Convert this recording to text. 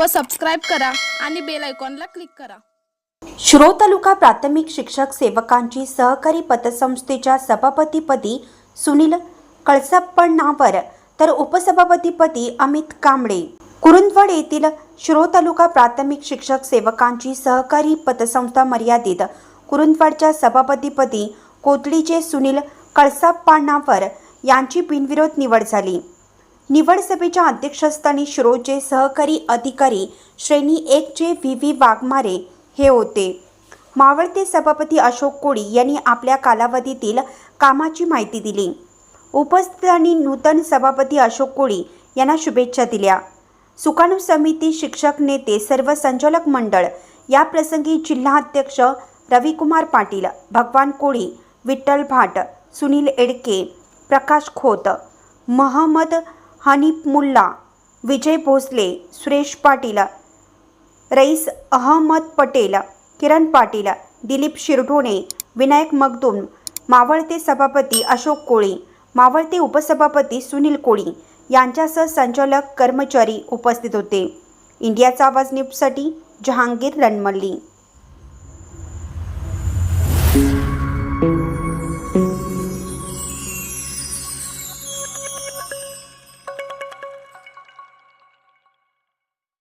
व सबस्क्राईब करा आणि बेल आयकॉनला क्लिक करा। शिरोळ तालुका प्राथमिक शिक्षक सेवकांची सहकारी पतसंस्थेच्या सभापतीपदी सुनील कळसप्पनावर तर उपसभापतीपदी अमित कांबळे। कुरुंदवाड येथील शिरोळ तालुका प्राथमिक शिक्षक सेवकांची सहकारी पतसंस्था मर्यादित कुरुंदवाडच्या सभापतीपदी कोथळीचे सुनील कळसप्पनावर यांची बिनविरोध निवड झाली। निवड सभेच्या अध्यक्षस्थानी शिरोळचे सहकारी अधिकारी श्रेणी 1 चे व्ही वाघमारे हे होते। मावळते सभापती अशोक कोळी यांनी आपल्या कालावधीतील कामाची माहिती दिली। उपस्थितांनी नूतन सभापती अशोक कोळी यांना शुभेच्छा दिल्या। सुकाणू समिती, शिक्षक नेते, सर्व संचालक मंडळ या प्रसंगी जिल्हाध्यक्ष रविकुमार पाटील, भगवान कोळी, विठ्ठल भाट, सुनील एडके, प्रकाश खोत, महम्मद हनीफ मुल्ला, विजय भोसले, सुरेश पाटील, रईस अहमद पटेल, किरण पाटील, दिलीप शिरढोणे, विनायक मगदूम, मावळते सभापती अशोक कोळी, मावळते उपसभापती सुनील कोळी यांच्यासह संचालक कर्मचारी उपस्थित होते। इंडियाचा आवाज न्यूजसाठी जहांगीर रणमल्ली।